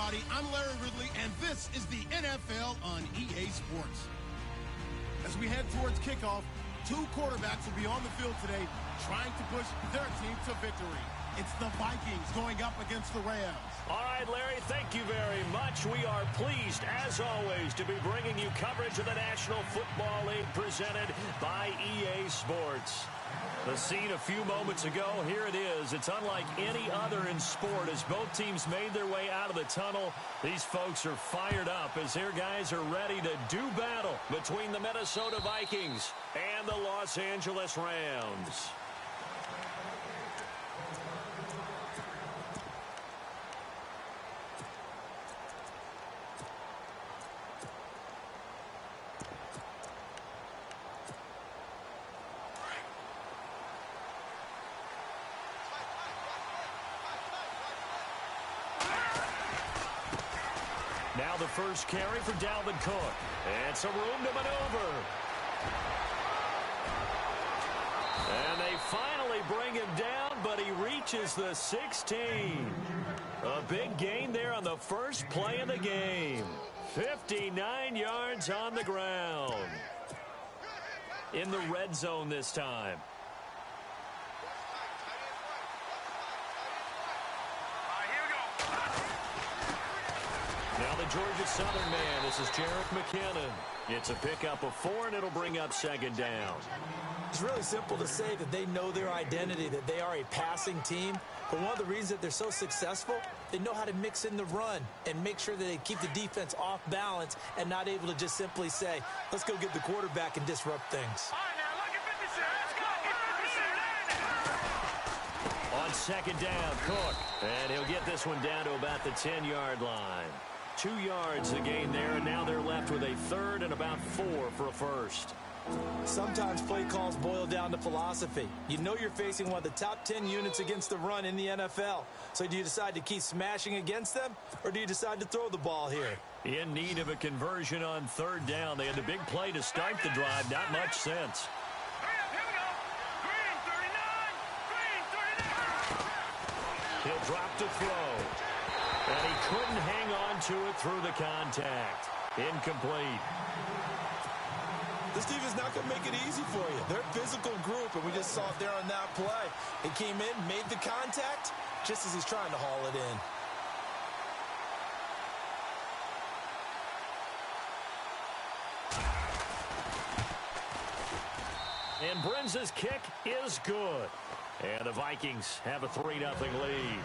everybody. I'm Larry Ridley, and this is the NFL on EA Sports. As we head towards kickoff, two quarterbacks will be on the field today trying to push their team to victory. It's the Vikings going up against the Rams. All right, Larry, thank you very much. We are pleased, as always, to be bringing you coverage of the National Football League presented by EA Sports. The scene a few moments ago, here it is. It's unlike any other in sport as both teams made their way out of the tunnel. These folks are fired up as their guys are ready to do battle between the Minnesota Vikings and the Los Angeles Rams. Now the first carry for Dalvin Cook. And some room to maneuver. And they finally bring him down, but he reaches the 16. A big gain there on the first play of the game. 59 yards on the ground. In the red zone this time. Now the Georgia Southern man, this is Jerick McKinnon. It's a pickup of 4, and it'll bring up second down. It's really simple to say that they know their identity, that they are a passing team. But one of the reasons that they're so successful, they know how to mix in the run and make sure that they keep the defense off balance and not able to just simply say, let's go get the quarterback and disrupt things. On second down, Cook. And he'll get this one down to about the 10-yard line. 2 yards to gain there, and now they're left with a third and about 4 for a first. Sometimes play calls boil down to philosophy. You know you're facing one of the top 10 units against the run in the NFL. So do you decide to keep smashing against them, or do you decide to throw the ball here? In need of a conversion on third down. They had the big play to start the drive. Not much sense. He'll drop to throw. And he couldn't hang on to it through the contact. Incomplete. This defense is not going to make it easy for you. They're a physical group, and we just saw it there on that play. He came in, made the contact, just as he's trying to haul it in. And Brenza's kick is good. And the Vikings have a 3-0 lead.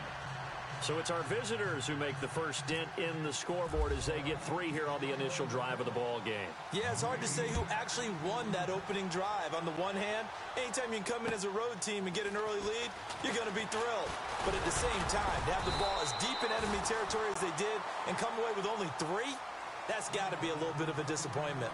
So it's our visitors who make the first dent in the scoreboard as they get 3 here on the initial drive of the ball game. Yeah, it's hard to say who actually won that opening drive. On the one hand, anytime you can come in as a road team and get an early lead, you're going to be thrilled. But at the same time, to have the ball as deep in enemy territory as they did and come away with only 3, that's got to be a little bit of a disappointment.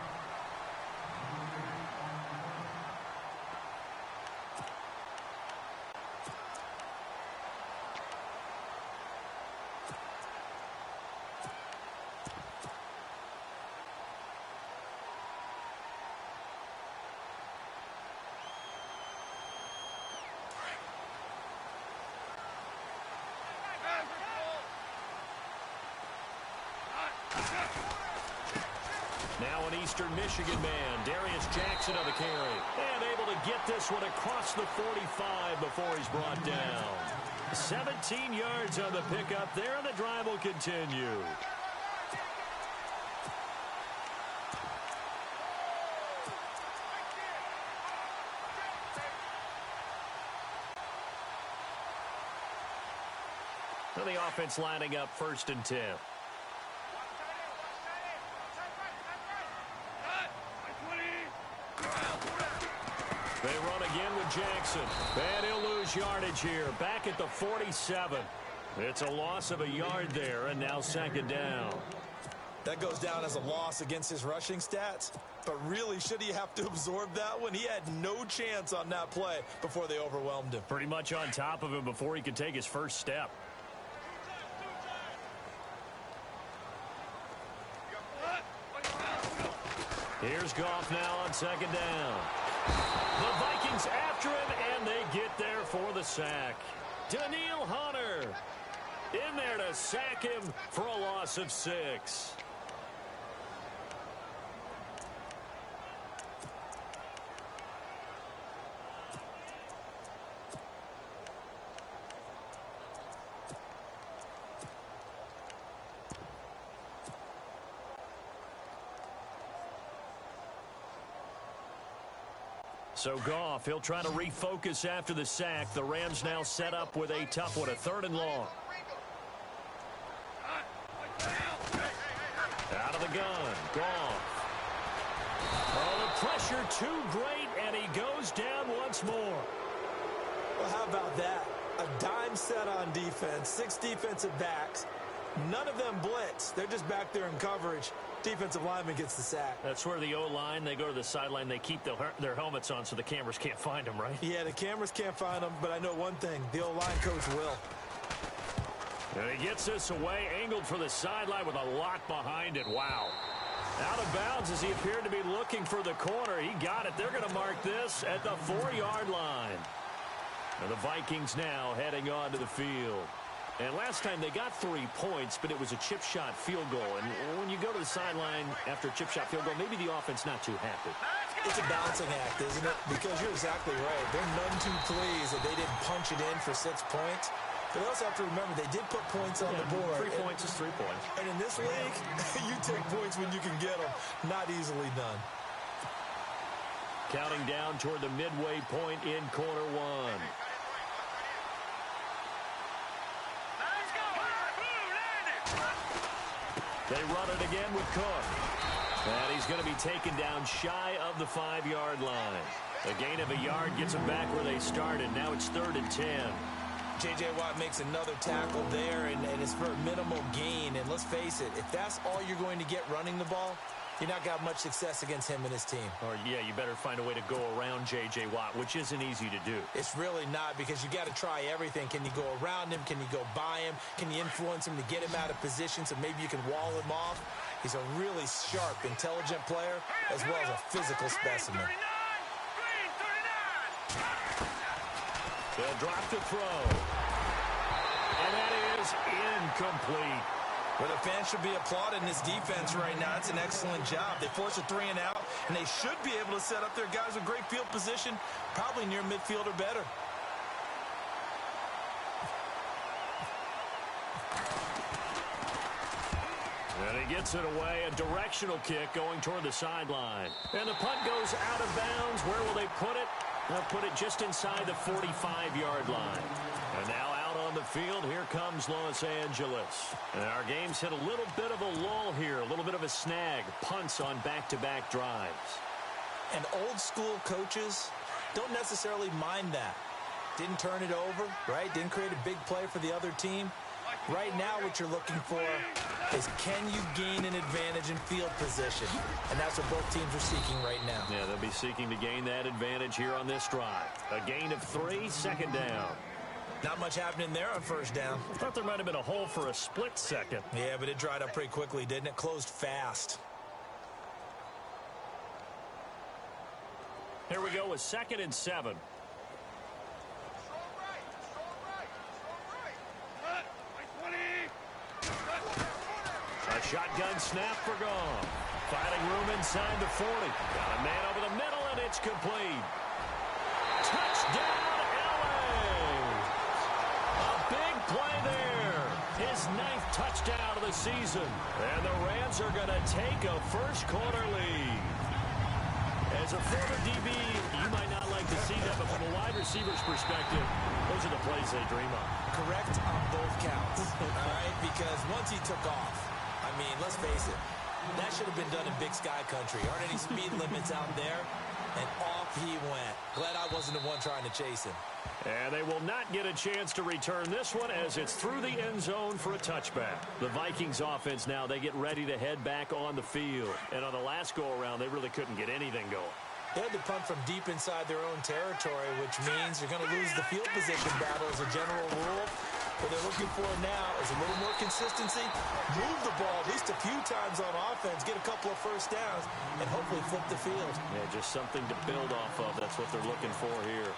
Now an Eastern Michigan man, Darius Jackson on the carry. And able to get this one across the 45 before he's brought down. 17 yards on the pickup there, and the drive will continue. So the offense lining up 1st and 10. They run again with Jackson. And he'll lose yardage here. Back at the 47. It's a loss of a yard there, and now second down. That goes down as a loss against his rushing stats. But really, should he have to absorb that one? He had no chance on that play before they overwhelmed him. Pretty much on top of him before he could take his first step. Here's Goff now on second down. The Vikings after him, and they get there for the sack. Daniil Hunter. In there to sack him for a loss of 6. So Goff, he'll try to refocus after the sack. The Rams now set up with a tough one, a 3rd and long. Out of the gun, Goff. Oh, the pressure too great, and he goes down once more. Well, how about that? A dime set on defense, 6 defensive backs. None of them blitz. They're just back there in coverage. Defensive lineman gets the sack. That's where the O-line, they go to the sideline, they keep their helmets on so the cameras can't find them, right? Yeah, the cameras can't find them, but I know one thing. The O-line coach will. And he gets this away, angled for the sideline with a lot behind it. Wow. Out of bounds as he appeared to be looking for the corner. He got it. They're going to mark this at the 4-yard line. And the Vikings now heading on to the field. And last time they got 3 points, but it was a chip shot field goal. And when you go to the sideline after a chip shot field goal, maybe the offense not too happy. It's a balancing act, isn't it? Because you're exactly right. They're none too pleased that they didn't punch it in for 6 points. But they also have to remember they did put points on the board. 3 points is 3 points. And in this league, you take points when you can get them. Not easily done. Counting down toward the midway point in quarter 1. They run it again with Cook. And he's going to be taken down shy of the 5-yard line. A gain of a yard gets them back where they started. Now it's 3rd and 10. J.J. Watt makes another tackle there, and it's for a minimal gain. And let's face it, if that's all you're going to get running the ball, you're not got much success against him and his team. Or, yeah, you better find a way to go around J.J. Watt, which isn't easy to do. It's really not, because you got to try everything. Can you go around him? Can you go by him? Can you influence him to get him out of position so maybe you can wall him off? He's a really sharp, intelligent player, as well as a physical specimen. They'll drop to throw. And that is incomplete. Well, the fans should be applauding this defense right now. It's an excellent job. They force a 3 and out, and they should be able to set up their guys with great field position, probably near midfield or better. And he gets it away, a directional kick going toward the sideline. And the punt goes out of bounds. Where will they put it? They'll put it just inside the 45-yard line. And now out on the field, here comes Los Angeles. And our game's hit a little bit of a lull here, a little bit of a snag. Punts on back-to-back drives. And old-school coaches don't necessarily mind that. Didn't turn it over, right? Didn't create a big play for the other team. Right now, what you're looking for is, can you gain an advantage in field position? And that's what both teams are seeking right now. Yeah, they'll be seeking to gain that advantage here on this drive. A gain of 3, 2nd down. Not much happening there on 1st down. I thought there might have been a hole for a split second. Yeah, but it dried up pretty quickly, didn't it? Closed fast. Here we go with 2nd and 7. A shotgun snap for Goff. Finding room inside the 40. Got a man over the middle, and it's complete. Touchdown, LA! A big play there. His 9th touchdown of the season. And the Rams are going to take a first-quarter lead. As a former DB, you might not like to see that, but from a wide receiver's perspective, those are the plays they dream of. Correct on both counts, all right? Because once he took off, I mean, let's face it, that should have been done in Big Sky Country. Aren't any speed limits out there? And off he went. Glad I wasn't the one trying to chase him. And they will not get a chance to return this one as it's through the end zone for a touchback. The Vikings offense now, they get ready to head back on the field. And on the last go-around, they really couldn't get anything going. They had to punt from deep inside their own territory, which means you're going to lose the field position battle as a general rule. What they're looking for now is a little more consistency, move the ball at least a few times on offense, get a couple of first downs, and hopefully flip the field. Yeah, just something to build off of. That's what they're looking for here.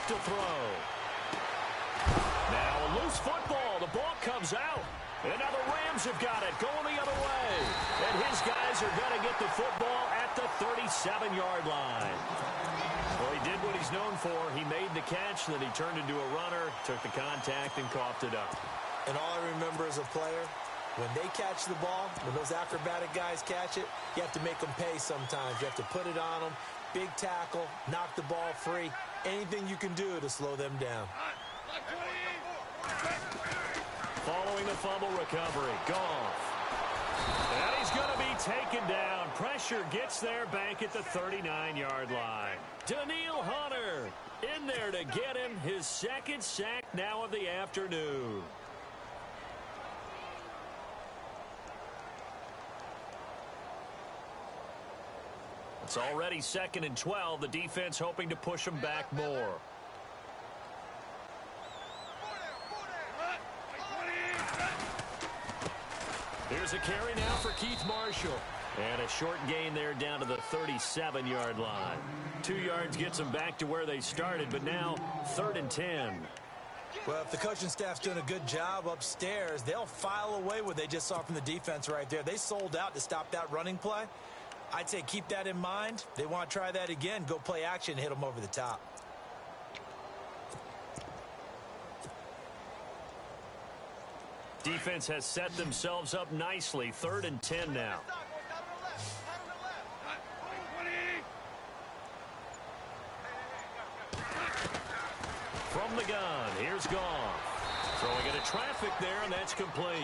to throw. Now a loose football. The ball comes out. And now the Rams have got it, going the other way. And his guys are going to get the football at the 37-yard line. Well, he did what he's known for. He made the catch, then he turned into a runner, took the contact, and coughed it up. And all I remember as a player, when they catch the ball, when those acrobatic guys catch it, you have to make them pay sometimes. You have to put it on them, big tackle, knock the ball free, anything you can do to slow them down. Following the fumble recovery, Goff. And he's going to be taken down. Pressure gets there back at the 39-yard line. Daniil Hunter in there to get him his second sack now of the afternoon. It's already 2nd and 12. The defense hoping to push him back more. Here's a carry now for Keith Marshall. And a short gain there down to the 37-yard line. 2 yards gets them back to where they started, but now 3rd and 10. Well, if the coaching staff's doing a good job upstairs, they'll file away what they just saw from the defense right there. They sold out to stop that running play. I'd say keep that in mind. They want to try that again. Go play action and hit them over the top. Defense has set themselves up nicely. 3rd and 10 now. From the gun, here's Goff. Throwing into traffic there, and that's complete.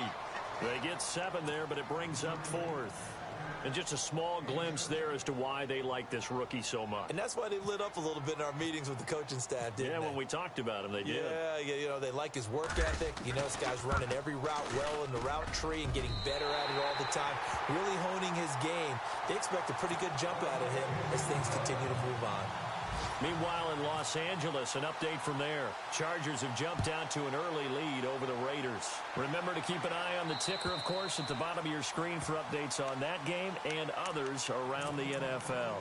They get 7 there, but it brings up 4th. And just a small glimpse there as to why they like this rookie so much. And that's why they lit up a little bit in our meetings with the coaching staff, didn't they? Yeah, when we talked about him, they did. Yeah, you know, they like his work ethic. You know, this guy's running every route well in the route tree and getting better at it all the time, really honing his game. They expect a pretty good jump out of him as things continue to move on. Meanwhile, in Los Angeles, an update from there. Chargers have jumped out to an early lead over the Raiders. Remember to keep an eye on the ticker, of course, at the bottom of your screen for updates on that game and others around the NFL.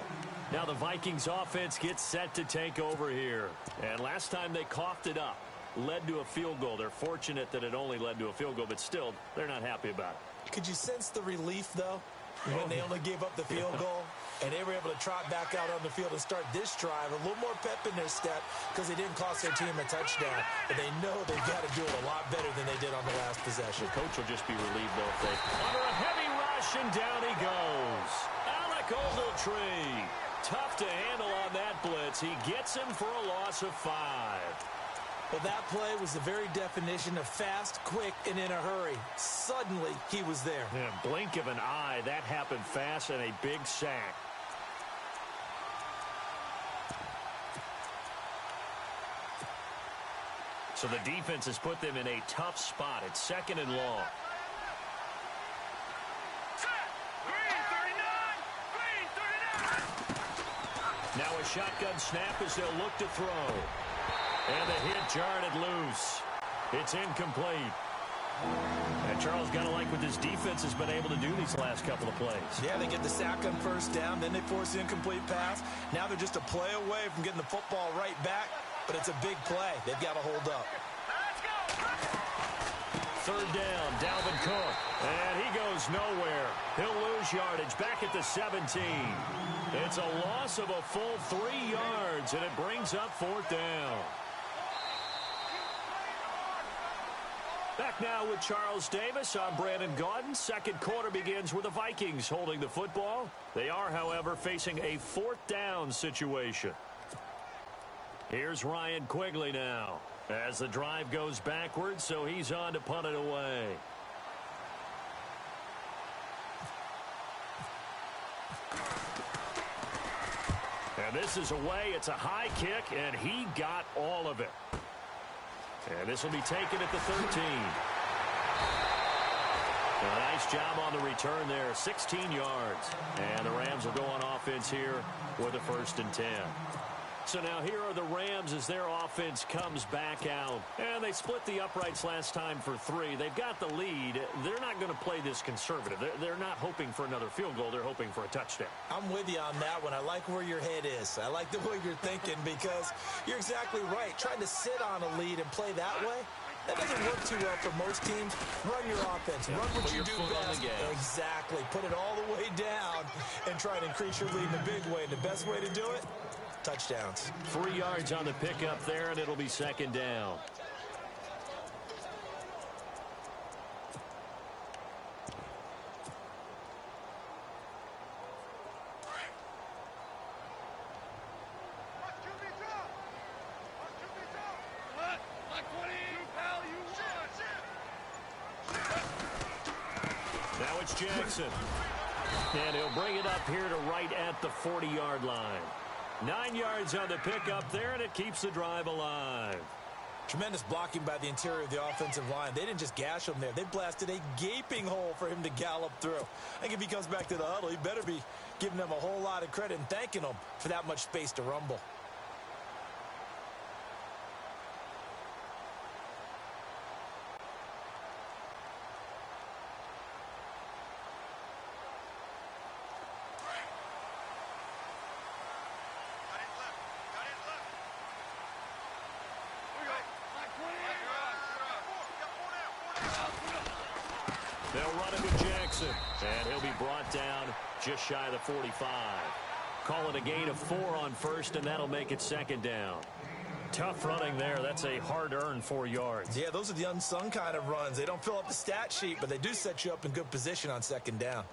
Now the Vikings offense gets set to take over here. And last time they coughed it up, led to a field goal. They're fortunate that it only led to a field goal, but still, they're not happy about it. Could you sense the relief, though, when they only gave up the field goal? And they were able to trot back out on the field and start this drive. A little more pep in their step because they didn't cost their team a touchdown. And they know they've got to do it a lot better than they did on the last possession. The coach will just be relieved, though, if they... Under a heavy rush, and down he goes. Alec Ogletree. Tough to handle on that blitz. He gets him for a loss of 5. Well, that play was the very definition of fast, quick, and in a hurry. Suddenly, he was there. Yeah, blink of an eye. That happened fast, and a big sack. So the defense has put them in a tough spot. It's 2nd and long. Now a shotgun snap as they'll look to throw. And the hit jarred it loose. It's incomplete. And Charles got to like what this defense has been able to do these last couple of plays. Yeah, they get the sack on 1st down, then they force the incomplete pass. Now they're just a play away from getting the football right back, but it's a big play. They've got to hold up. 3rd down, Dalvin Cook. And he goes nowhere. He'll lose yardage back at the 17. It's a loss of a full 3 yards, and it brings up 4th down. Back now with Charles Davis. I'm Brandon Gaudin. 2nd quarter begins with the Vikings holding the football. They are, however, facing a 4th down situation. Here's Ryan Quigley now as the drive goes backwards, so he's on to punt it away. And this is away. It's a high kick, and he got all of it. And this will be taken at the 13. A nice job on the return there. 16 yards. And the Rams will go on offense here with a 1st and 10. So now here are the Rams as their offense comes back out. And they split the uprights last time for 3. They've got the lead. They're not going going to play this conservative. They're not hoping for another field goal. They're hoping for a touchdown. I'm with you on that one. I like where your head is. I like the way you're thinking because you're exactly right. Trying to sit on a lead and play that way, that doesn't work too well for most teams. Run your offense. Run what you do best. Exactly. Put it all the way down and try to increase your lead in a big way. The best way to do it, touchdowns. 3 yards on the pickup there, and it'll be second down. Now it's Jackson. And he'll bring it up here to right at the 40-yard line. 9 yards on the pickup there, and it keeps the drive alive. Tremendous blocking by the interior of the offensive line. They didn't just gash him there. They blasted a gaping hole for him to gallop through. I think if he comes back to the huddle, he better be giving them a whole lot of credit and thanking them for that much space to rumble. They'll run it with Jackson, and he'll be brought down just shy of the 45. Call it a gain of 4 on first, and that'll make it second down. Tough running there. That's a hard-earned 4 yards. Yeah, those are the unsung kind of runs. They don't fill up the stat sheet, but they do set you up in good position on second down.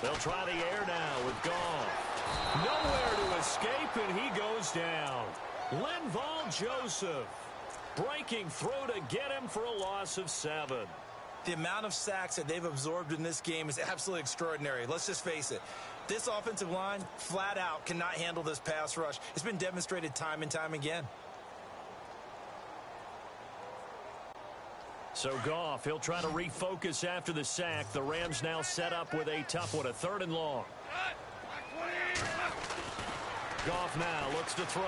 They'll try the air now with Goff. Nowhere to escape, and he goes down. Linval Joseph breaking through to get him for a loss of 7. The amount of sacks that they've absorbed in this game is absolutely extraordinary. Let's just face it. This offensive line, flat out, cannot handle this pass rush. It's been demonstrated time and time again. So Goff, he'll try to refocus after the sack. The Rams now set up with a tough one, a 3rd and long. Goff now looks to throw.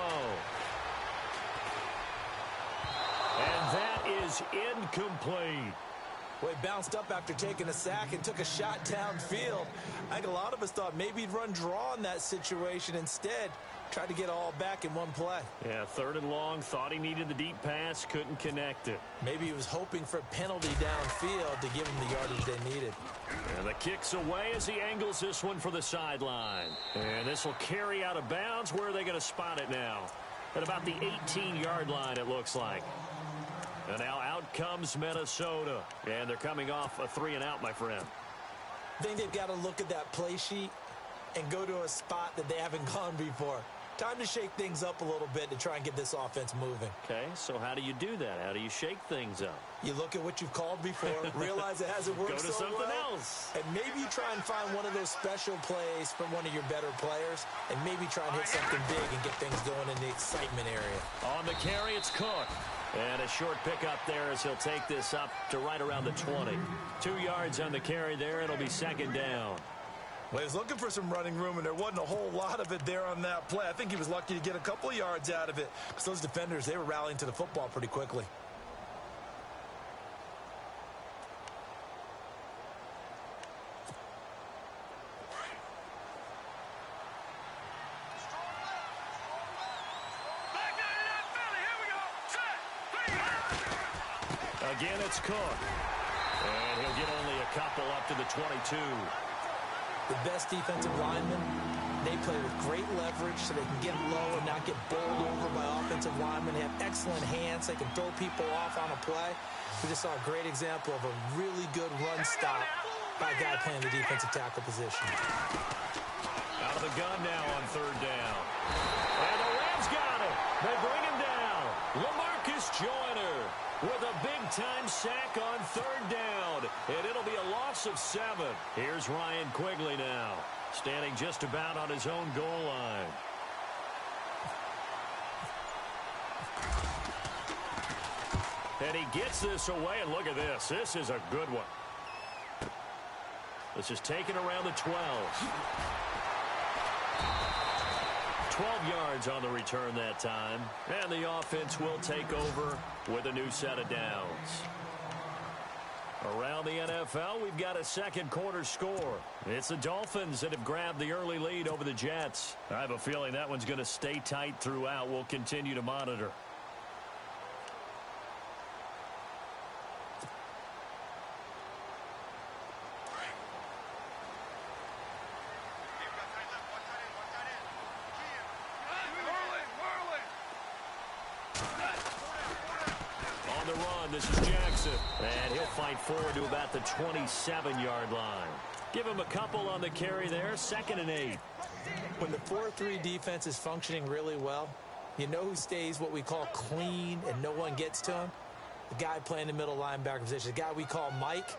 And that is incomplete. Well, he bounced up after taking a sack and took a shot downfield. I think a lot of us thought maybe he'd run draw in that situation. Instead, tried to get it all back in one play. Yeah, 3rd and long, thought he needed the deep pass, couldn't connect it. Maybe he was hoping for a penalty downfield to give him the yardage they needed. And the kick's away as he angles this one for the sideline. And this will carry out of bounds. Where are they going to spot it now? At about the 18-yard line, it looks like. And now out comes Minnesota. And they're coming off a 3-and-out, my friend. I think they've got to look at that play sheet and go to a spot that they haven't gone before. Time to shake things up a little bit to try and get this offense moving. Okay, so how do you do that? How do you shake things up? You look at what you've called before, realize it hasn't worked so well. Go to something else. And maybe you try and find one of those special plays from one of your better players, and maybe try and hit something big and get things going in the excitement area. On the carry, it's Cook. And a short pickup there as he'll take this up to right around the 20. 2 yards on the carry there. It'll be second down. Well, he was looking for some running room, and there wasn't a whole lot of it there on that play. I think he was lucky to get a couple of yards out of it because those defenders, they were rallying to the football pretty quickly. Again, it's Cook. And he'll get only a couple up to the 22. The best defensive linemen, they play with great leverage so they can get low and not get bowled over by offensive linemen. They have excellent hands. They can throw people off on a play. We just saw a great example of a really good run stop by a guy playing the defensive tackle position. Out of the gun now on 3rd down. And the Rams got it. They bring him down. LaMarcus Joyner with a big-time sack on 3rd down. And it'll be a loss of 7. Here's Ryan Quigley now, standing just about on his own goal line. And he gets this away, and look at this. This is a good one. This is taken around the 12. 12 yards on the return that time. And the offense will take over with a new set of downs. Around the NFL, we've got a second quarter score. It's the Dolphins that have grabbed the early lead over the Jets. I have a feeling that one's going to stay tight throughout. We'll continue to monitor. On the run, this is Jackson. And he'll fight forward to about the 27-yard line. Give him a couple on the carry there. 2nd and 8. When the 4-3 defense is functioning really well, you know who stays what we call clean and no one gets to him? The guy playing the middle linebacker position, the guy we call Mike.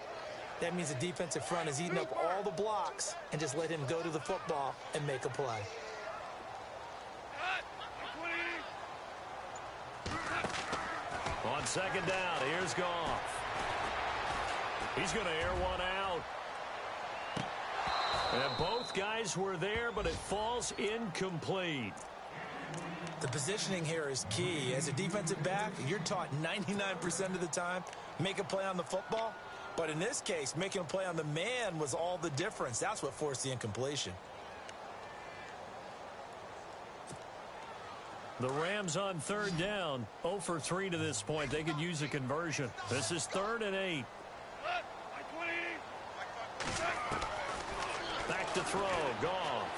That means the defensive front is eating up all the blocks and just let him go to the football and make a play. On 2nd down, here's Goff. He's going to air one out. And both guys were there, but it falls incomplete. The positioning here is key. As a defensive back, you're taught 99% of the time, make a play on the football. But in this case, making a play on the man was all the difference. That's what forced the incompletion. The Rams on 3rd down, 0 for 3 to this point. They could use a conversion. This is 3rd and 8. Back to throw, Goff.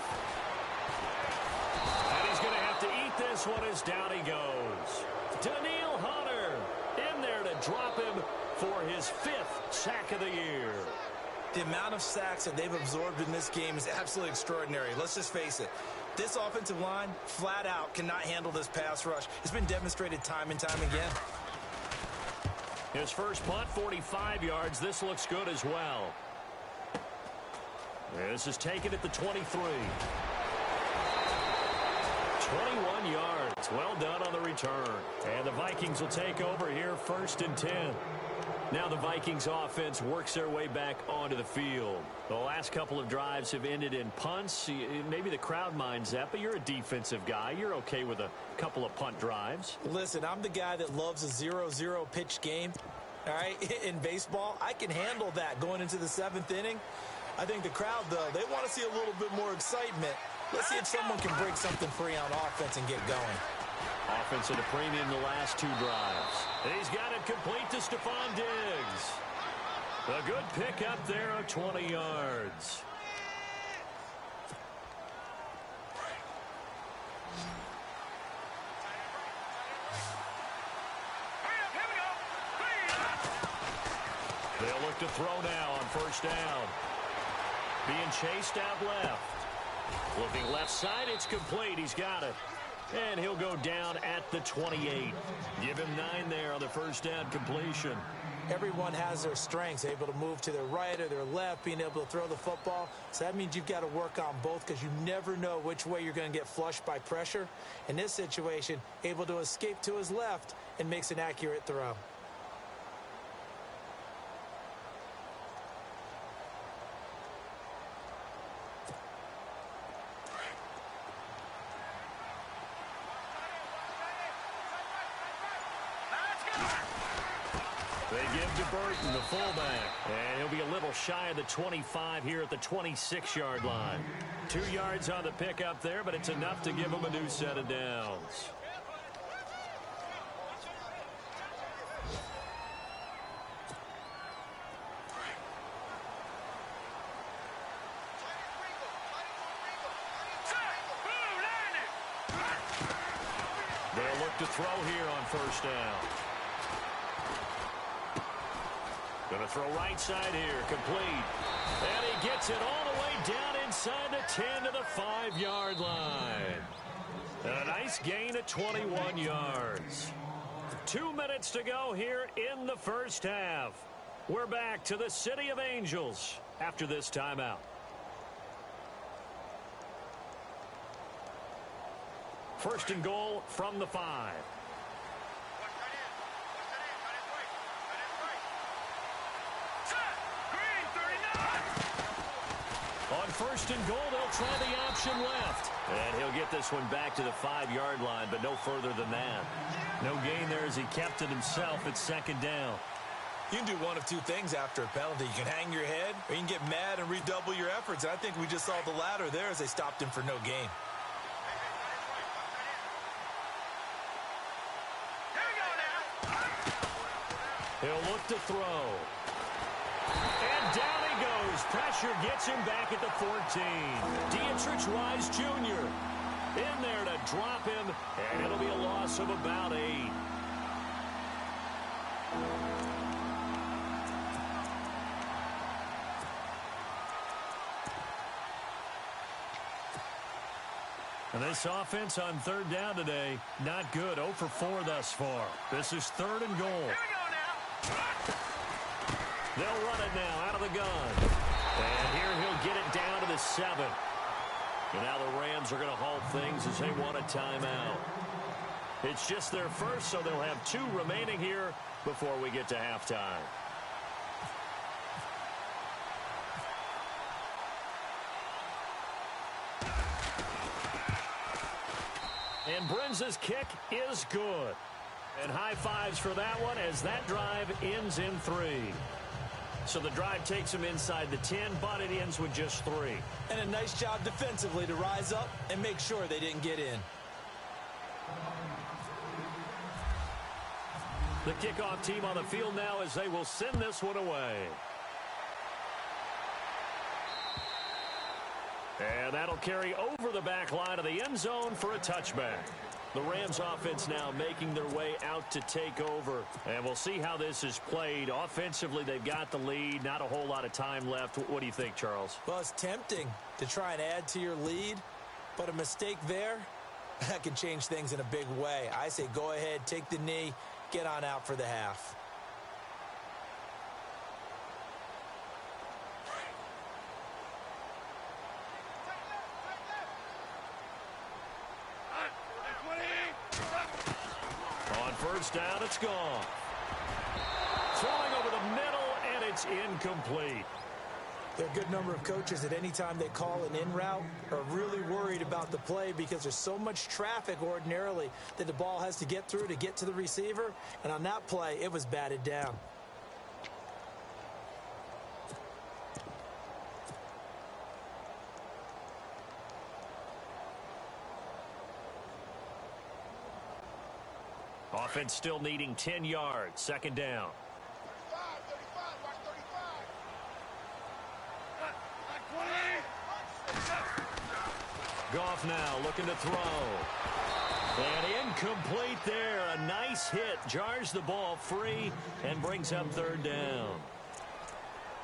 And he's going to have to eat this one as down he goes. Daniil Hunter in there to drop him for his 5th sack of the year. The amount of sacks that they've absorbed in this game is absolutely extraordinary. Let's just face it. This offensive line, flat out, cannot handle this pass rush. It's been demonstrated time and time again. His first punt, 45 yards. This looks good as well. This is taken at the 23. 21 yards. Well done on the return. And the Vikings will take over here, 1st and 10. Now the Vikings offense works their way back onto the field. The last couple of drives have ended in punts. Maybe the crowd minds that, but you're a defensive guy. You're okay with a couple of punt drives. Listen, I'm the guy that loves a 0-0 pitch game. All right, in baseball, I can handle that going into the 7th inning. I think the crowd, though, they want to see a little bit more excitement. Let's see if someone can break something free on offense and get going. Offense at a premium the last 2 drives. He's got it complete to Stephon Diggs. A good pick up there of 20 yards. They'll look to throw now on 1st down. Being chased out left. Looking left side, it's complete. He's got it. And he'll go down at the 28. Give him 9 there on the 1st down completion. Everyone has their strengths, able to move to their right or their left, being able to throw the football. So that means you've got to work on both because you never know which way you're going to get flushed by pressure. In this situation, able to escape to his left and makes an accurate throw. They give to Burton, the fullback. And he'll be a little shy of the 25 here at the 26-yard line. 2 yards on the pickup there, but it's enough to give him a new set of downs. They'll look to throw here on 1st down. Going to throw right side here, complete. And he gets it all the way down inside the 10 to the 5-yard line. And a nice gain of 21 yards. 2 minutes to go here in the 1st half. We're back to the City of Angels after this timeout. First and goal from the 5. first and goal. They'll try the option left. And he'll get this one back to the 5-yard line, but no further than that. No gain there as he kept it himself at second down. You can do one of two things after a penalty. You can hang your head, or you can get mad and redouble your efforts. And I think we just saw the latter there as they stopped him for no gain. He'll look to throw. And down he goes. Pressure gets him back at the 14. Dietrich Wise Jr. in there to drop him, and it'll be a loss of about 8. And this offense on third down today, not good. 0 for 4 thus far. This is third and goal. They'll run it now out of the gun. And here he'll get it down to the 7. And now the Rams are going to halt things as they want a timeout. It's just their first, so they'll have 2 remaining here before we get to halftime. And Brenza's kick is good. And high fives for that one as that drive ends in 3. So the drive takes them inside the 10, but it ends with just 3. And a nice job defensively to rise up and make sure they didn't get in. The kickoff team on the field now as they will send this one away. And that'll carry over the back line of the end zone for a touchback. The Rams offense now making their way out to take over. And we'll see how this is played. Offensively, they've got the lead. Not a whole lot of time left. What do you think, Charles? Well, it's tempting to try and add to your lead, but a mistake there, that can change things in a big way. I say go ahead, take the knee, get on out for the half. First down, it's gone. Throwing over the middle, and it's incomplete. There are a good number of coaches at any time they call an in route are really worried about the play because there's so much traffic ordinarily that the ball has to get through to get to the receiver. And on that play, it was batted down. Offense still needing 10 yards. Second down. 35, watch 35. Goff now looking to throw. And incomplete there. A nice hit. Jars the ball free and brings up third down.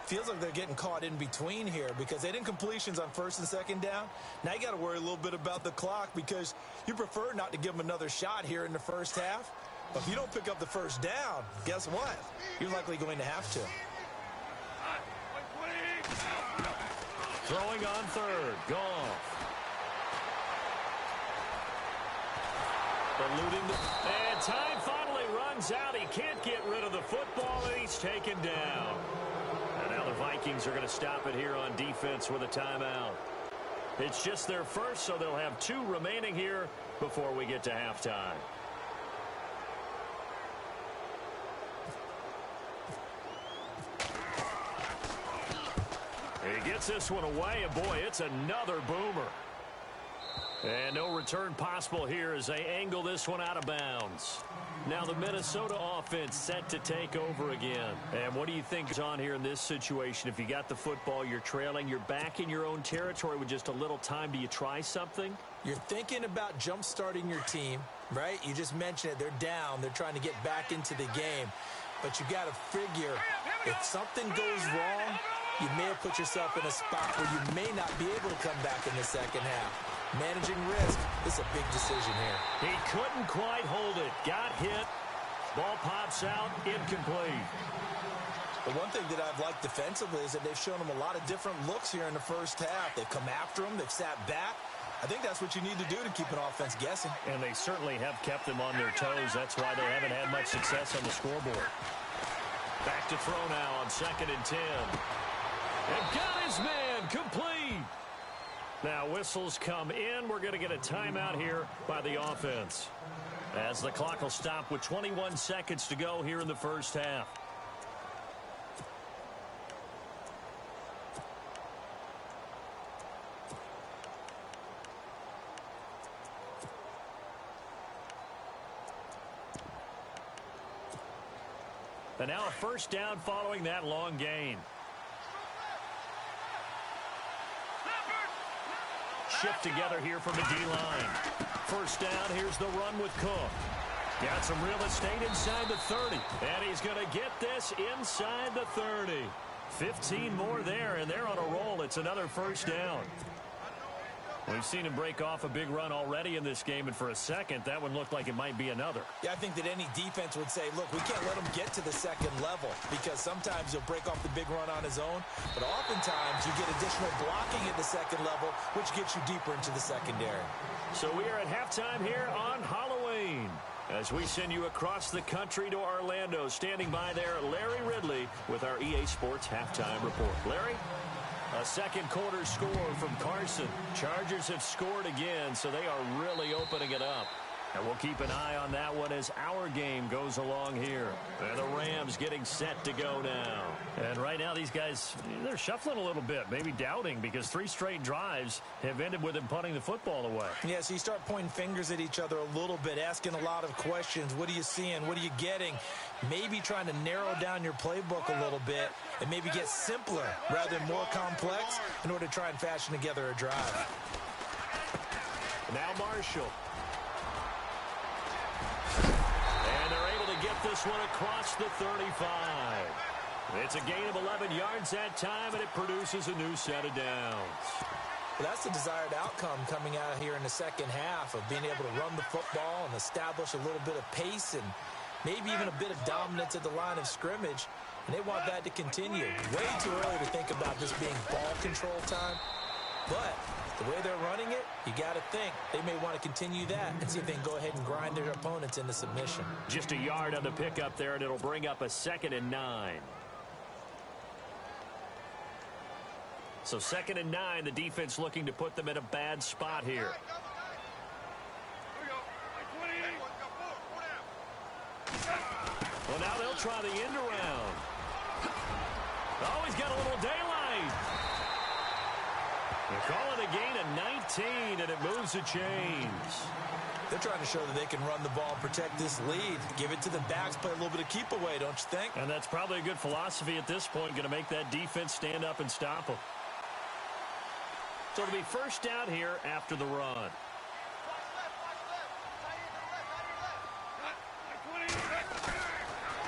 Feels like they're getting caught in between here because they didn't completions on first and second down. Now you got to worry a little bit about the clock because you prefer not to give them another shot here in the first half. But if you don't pick up the first down, guess what? You're likely going to have to. Throwing on third. Goff. Eluding the... And time finally runs out. He can't get rid of the football, and he's taken down. And now the Vikings are going to stop it here on defense with a timeout. It's just their first, so they'll have 2 remaining here before we get to halftime. He gets this one away, and boy, it's another boomer. And no return possible here as they angle this one out of bounds. Now the Minnesota offense set to take over again. And what do you think is on here in this situation? If you got the football, you're trailing, you're back in your own territory with just a little time. Do you try something? You're thinking about jump-starting your team, right? You just mentioned it. They're down. They're trying to get back into the game. But you got to figure if something goes wrong, you may have put yourself in a spot where you may not be able to come back in the second half. Managing risk is a big decision here. He couldn't quite hold it. Got hit. Ball pops out. Incomplete. The one thing that I've liked defensively is that they've shown them a lot of different looks here in the first half. They've come after them. They've sat back. I think that's what you need to do to keep an offense guessing. And they certainly have kept them on their toes. That's why they haven't had much success on the scoreboard. Back to throw now on 2nd and 10. And got his man complete. Now whistles come in. We're going to get a timeout here by the offense, as the clock will stop with 21 seconds to go here in the first half. And now a first down following that long gain. Shift together here from the D-line. First down, here's the run with Cook. Got some real estate inside the 30. And he's going to get this inside the 30. 15 more there, and they're on a roll. It's another first down. We've seen him break off a big run already in this game, and for a second, that one looked like it might be another. Yeah, I think that any defense would say, look, we can't let him get to the second level, because sometimes he'll break off the big run on his own, but oftentimes you get additional blocking at the second level, which gets you deeper into the secondary. So we are at halftime here on Halloween, as we send you across the country to Orlando. Standing by there, Larry Ridley with our EA Sports Halftime Report. Larry? A second quarter score from Carson. Chargers have scored again, so they are really opening it up. And we'll keep an eye on that one as our game goes along here. And the Rams getting set to go now. And right now these guys, they're shuffling a little bit, maybe doubting, because 3 straight drives have ended with them punting the football away. Yeah, so you start pointing fingers at each other a little bit, asking a lot of questions. What are you seeing? What are you getting? Maybe trying to narrow down your playbook a little bit and maybe get simpler rather than more complex in order to try and fashion together a drive. Now Marshall. And they're able to get this one across the 35. It's a gain of 11 yards that time, and it produces a new set of downs. Well, that's the desired outcome coming out here in the second half, of being able to run the football and establish a little bit of pace and maybe even a bit of dominance at the line of scrimmage. And they want that to continue. Way too early to think about this being ball control time. But the way they're running it, you got to think they may want to continue that and see if they can go ahead and grind their opponents into submission. Just a yard on the pickup there, and it'll bring up a 2nd and 9. So 2nd and 9, the defense looking to put them in a bad spot here. Well, now they'll try the end around. Oh, he's got a little daylight. They're calling a gain of 19, and it moves the chains. They're trying to show that they can run the ball and protect this lead. Give it to the backs, play a little bit of keep away, don't you think? And that's probably a good philosophy at this point, going to make that defense stand up and stop them. So it'll be first down here after the run.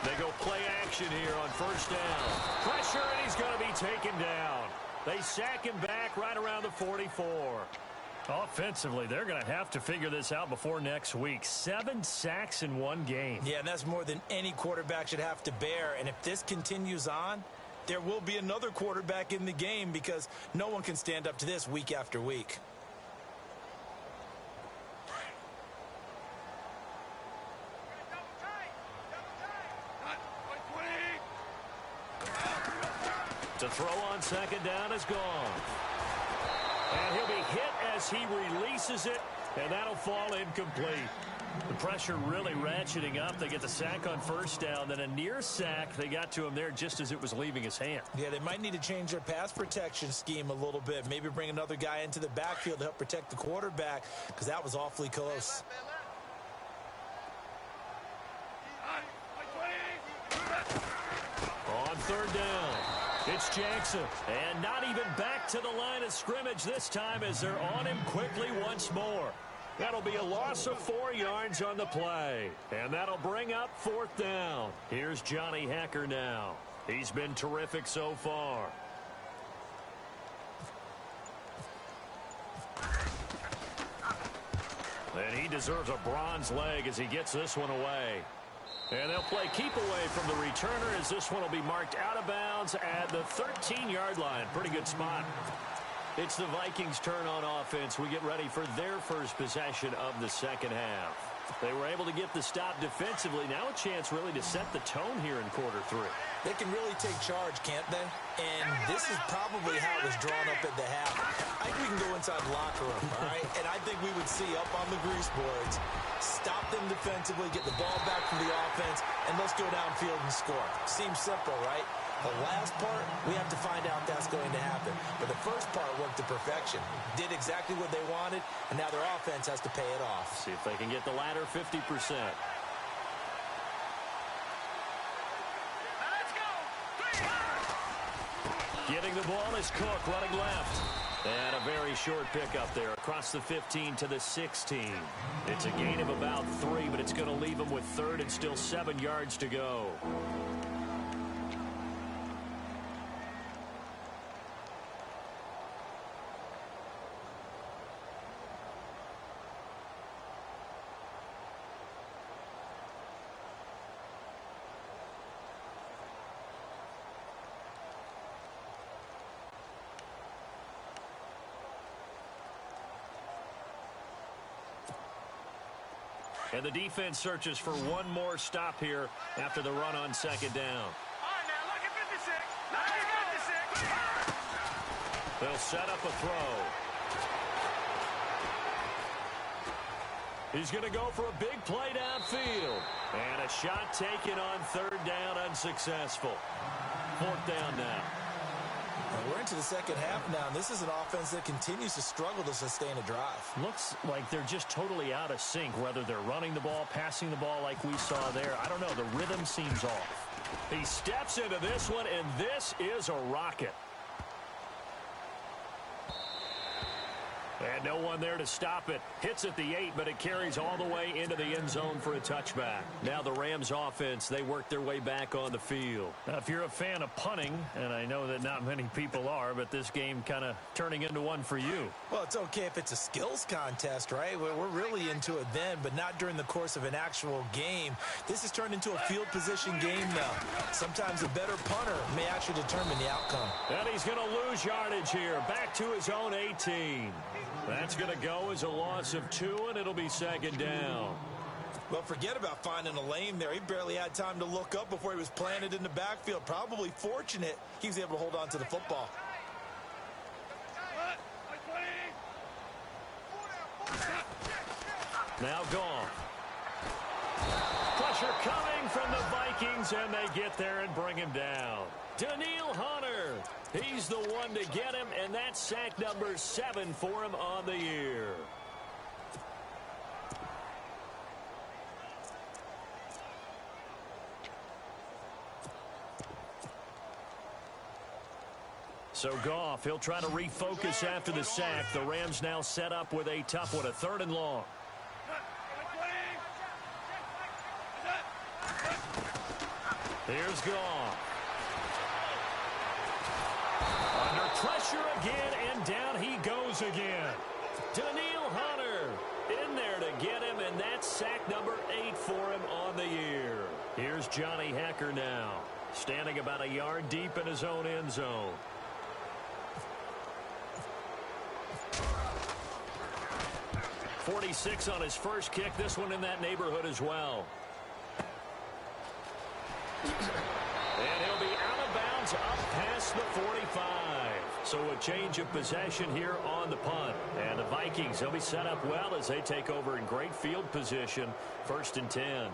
They go play action here on first down. Pressure, and he's going to be taken down. They sack him back right around the 44. Offensively, they're going to have to figure this out before next week. 7 sacks in one game. Yeah, and that's more than any quarterback should have to bear. And if this continues on, there will be another quarterback in the game, because no one can stand up to this week after week. To throw on second down is gone. And he'll be hit as he releases it, and that'll fall incomplete. The pressure really ratcheting up. They get the sack on first down, then a near sack. They got to him there just as it was leaving his hand. Yeah, they might need to change their pass protection scheme a little bit. Maybe bring another guy into the backfield to help protect the quarterback, because that was awfully close. On third down, it's Jackson. And not even back to the line of scrimmage this time, as they're on him quickly once more. That'll be a loss of 4 yards on the play. And that'll bring up 4th down. Here's Johnny Hecker now. He's been terrific so far. And he deserves a bronze leg as he gets this one away. And they'll play keep away from the returner, as this one will be marked out of bounds at the 13-yard line. Pretty good spot. It's the Vikings' turn on offense. We get ready for their first possession of the second half. They were able to get the stop defensively. Now a chance really to set the tone here in quarter 3. They can really take charge, can't they? And this is probably how it was drawn up at the half. I think we can go inside the locker room, all right? And I think we would see up on the grease boards, stop them defensively, get the ball back from the offense, and let's go downfield and score. Seems simple, right? The last part, we have to find out that's going to happen. But the first part worked to perfection. Did exactly what they wanted, and now their offense has to pay it off. See if they can get the latter 50%. Getting the ball is Cook running left. And a very short pickup there across the 15 to the 16. It's a gain of about 3, but it's going to leave them with 3rd and still 7 yards to go. And the defense searches for one more stop here after the run on second down. All right, now, look at 56. Look at 56. They'll set up a throw. He's going to go for a big play downfield. And a shot taken on 3rd down, unsuccessful. 4th down now. We're into the second half now, and this is an offense that continues to struggle to sustain a drive. Looks like they're just totally out of sync, whether they're running the ball, passing the ball like we saw there. I don't know. The rhythm seems off. He steps into this one, and this is a rocket. And no one there to stop it. Hits at the 8, but it carries all the way into the end zone for a touchback. Now the Rams offense, they work their way back on the field. Now, if you're a fan of punting, and I know that not many people are, but this game kind of turning into one for you. Well, it's okay if it's a skills contest, right? We're really into it then, but not during the course of an actual game. This has turned into a field position game now. Sometimes a better punter may actually determine the outcome. And he's going to lose yardage here. Back to his own 18. That's going to go as a loss of 2, and it'll be second down. Well, forget about finding a lane there. He barely had time to look up before he was planted in the backfield. Probably fortunate he was able to hold on to the football. Now gone. Pressure coming from the Vikings, and they get there and bring him down. Daniil Hunter. He's the one to get him, and that's sack number 7 for him on the year. So Goff, he'll try to refocus after the sack. The Rams now set up with a tough one, a 3rd and long. Here's Goff. Under pressure again, and down he goes again. Daniil Hunter in there to get him, and that's sack number 8 for him on the year. Here's Johnny Hecker now, standing about a yard deep in his own end zone. .46 on his first kick. This one in that neighborhood as well. And he'll be out of bounds up past the 45. So a change of possession here on the punt. And the Vikings, they'll be set up well as they take over in great field position. 1st and 10.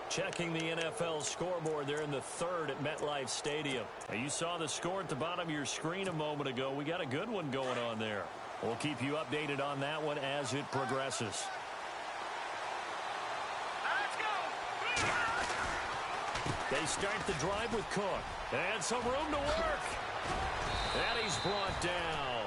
Checking the NFL scoreboard there in the 3rd at MetLife Stadium. Now, you saw the score at the bottom of your screen a moment ago. We got a good one going on there. We'll keep you updated on that one as it progresses. They start the drive with Cook. And some room to work. And he's brought down.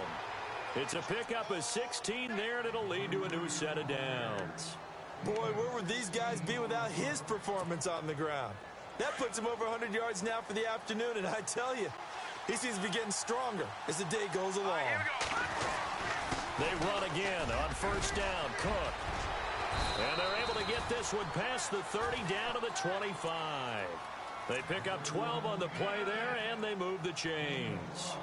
It's a pickup of 16 there, and it'll lead to a new set of downs. Boy, where would these guys be without his performance on the ground? That puts him over 100 yards now for the afternoon, and I tell you, he seems to be getting stronger as the day goes along. They run again on 1st down. Cook. And they're able to get this one past the 30 down to the 25. They pick up 12 on the play there, and they move the chains.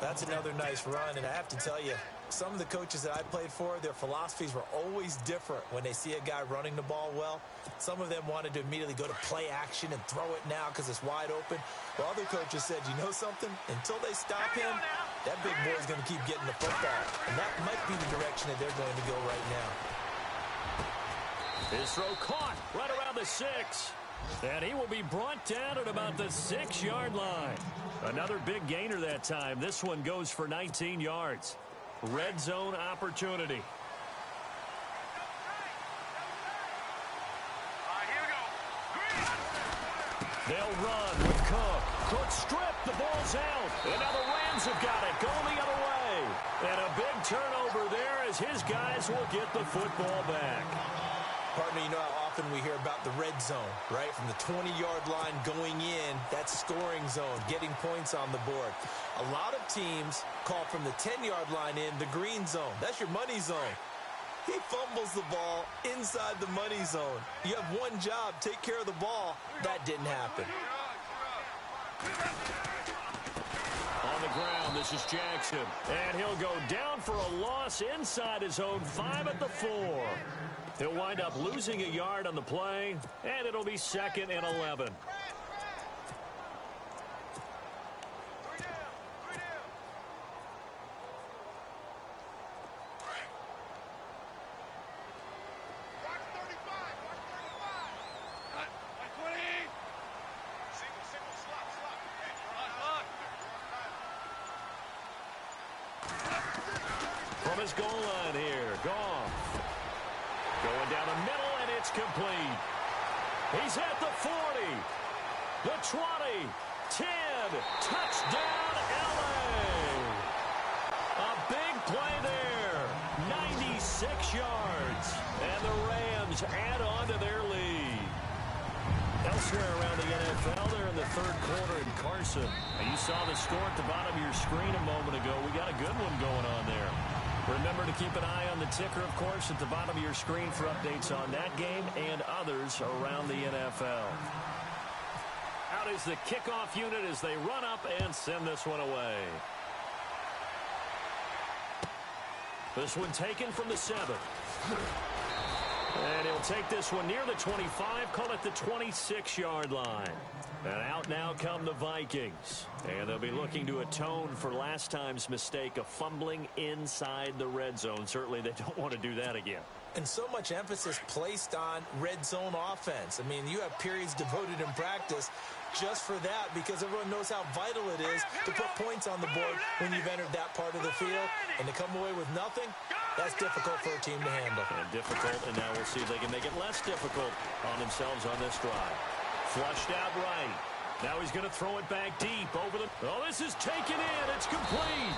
That's another nice run, and I have to tell you, Some of the coaches that I played for, their philosophies were always different when they see a guy running the ball well. Some of them wanted to immediately go to play action and throw it now because it's wide open. While other coaches said, you know something? Until they stop him, that big boy's going to keep getting the football. And that might be the direction that they're going to go right now. His throw caught right around the 6. And he will be brought down at about the 6-yard line. Another big gainer that time. This one goes for 19 yards. Red zone opportunity. Here we go. They'll run with Cook. Cook stripped. The ball's out. And now the Rams have got it. Going the other way. And a big turnover there as his guys will get the football back. Partner, you know how often we hear about the red zone, right? From the 20-yard line going in, that's scoring zone, getting points on the board. A lot of teams call from the 10-yard line in the green zone. That's your money zone. He fumbles the ball inside the money zone. You have one job, take care of the ball. That didn't happen. On the ground, this is Jackson. And he'll go down for a loss inside his own 5 at the 4. He'll wind up losing a yard on the play, and it'll be 2nd and 11. From his goal line here, Goff. Going down the middle, and it's complete. He's at the 40, the 20, 10, touchdown, L.A. A big play there, 96 yards, and the Rams add on to their lead. Elsewhere around the NFL, they're in the 3rd quarter in Carson. And you saw the score at the bottom of your screen a moment ago. We got a good one going on there. Remember to keep an eye on the ticker, of course, at the bottom of your screen for updates on that game and others around the NFL. Out is the kickoff unit as they run up and send this one away. This one taken from the 7. And he'll take this one near the 25, call it the 26-yard line. And out now come the Vikings. And they'll be looking to atone for last time's mistake of fumbling inside the red zone. Certainly they don't want to do that again. And so much emphasis placed on red zone offense. I mean, you have periods devoted in practice just for that because everyone knows how vital it is to put points on the board when you've entered that part of the field. And to come away with nothing, that's difficult for a team to handle. And difficult, and now we'll see if they can make it less difficult on themselves on this drive. Flushed out right. Now he's going to throw it back deep over the... Oh, this is taken in. It's complete.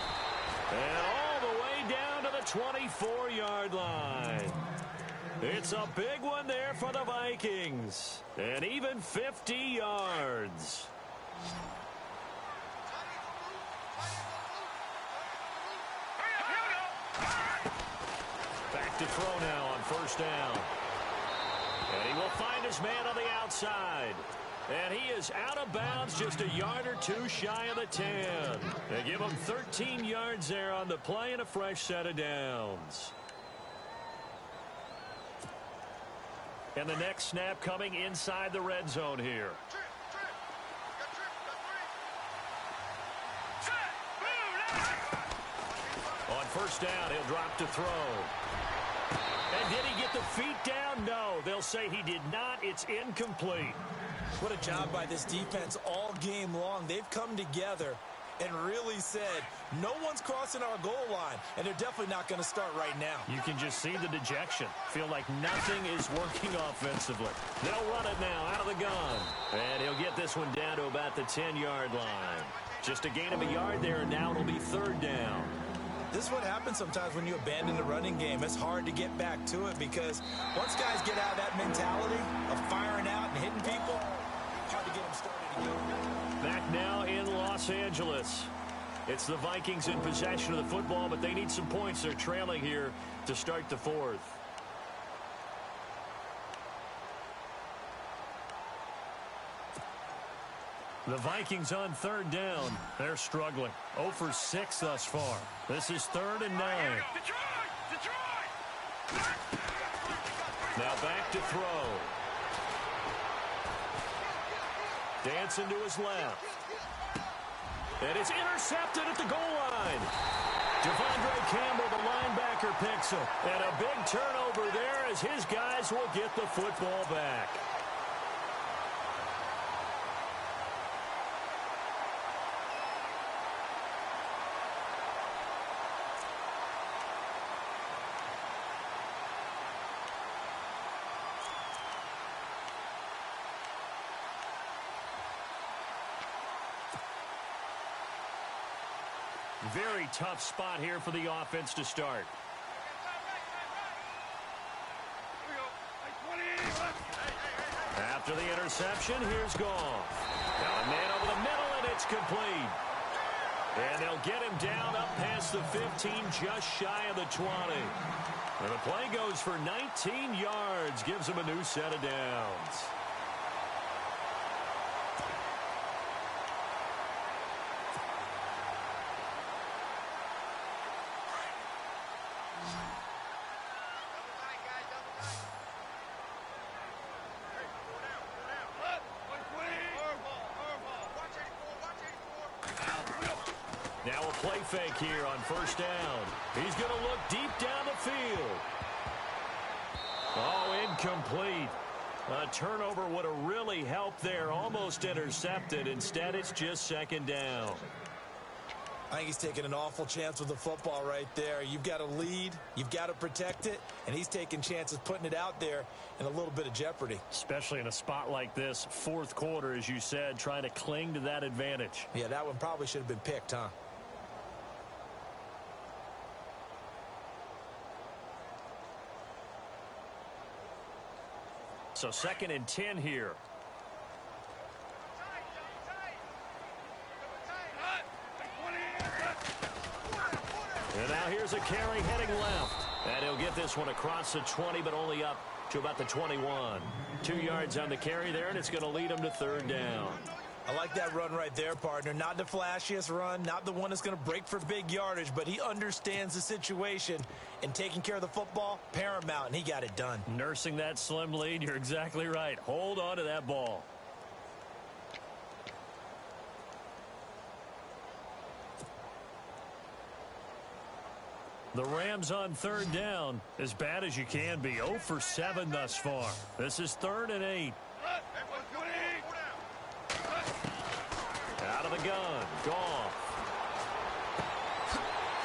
And all the way down to the 24-yard line. It's a big one there for the Vikings. And even 50 yards. Back to throw now on 1st down. And he will find his man on the outside. And he is out of bounds just a yard or 2 shy of the 10. They give him 13 yards there on the play and a fresh set of downs. And the next snap coming inside the red zone here. On 1st down, he'll drop to throw. And did he get the feet down? No, they'll say he did not. It's incomplete. What a job by this defense all game long. They've come together and really said, no one's crossing our goal line, and they're definitely not going to start right now. You can just see the dejection. Feel like nothing is working offensively. They'll run it now out of the gun. And he'll get this one down to about the 10-yard line. Just a gain of a yard there, and now it'll be 3rd down. This is what happens sometimes when you abandon the running game. It's hard to get back to it because once guys get out of that mentality of firing out and hitting people, hard to get them started again. Back now in Los Angeles. It's the Vikings in possession of the football, but they need some points. They're trailing here to start the 4th. The Vikings on third down. They're struggling. 0 for 6 thus far. This is 3rd and 9. Now back to throw. Dancing to his left. And it's intercepted at the goal line. Devondre Campbell, the linebacker, picks him. And a big turnover there as his guys will get the football back. Very tough spot here for the offense to start. After the interception, here's Goff. Now a man over the middle, and it's complete. And they'll get him down up past the 15, just shy of the 20. And the play goes for 19 yards, gives him a new set of downs. Now a play fake here on first down. He's going to look deep down the field. Oh, incomplete. A turnover would have really helped there. Almost intercepted. Instead, it's just 2nd down. I think he's taking an awful chance with the football right there. You've got to lead. You've got to protect it. And he's taking chances putting it out there in a little bit of jeopardy. Especially in a spot like this, 4th quarter, as you said, trying to cling to that advantage. Yeah, that one probably should have been picked, huh? So 2nd and 10 here. And now here's a carry heading left. And he'll get this one across the 20, but only up to about the 21. 2 yards on the carry there, and it's going to lead him to 3rd down. I like that run right there, partner. Not the flashiest run, not the one that's going to break for big yardage, but he understands the situation, and taking care of the football, paramount, and he got it done. Nursing that slim lead, you're exactly right. Hold on to that ball. The Rams on 3rd down, as bad as you can be. 0 for 7 thus far. This is 3rd and 8. Out of the gun. Goff.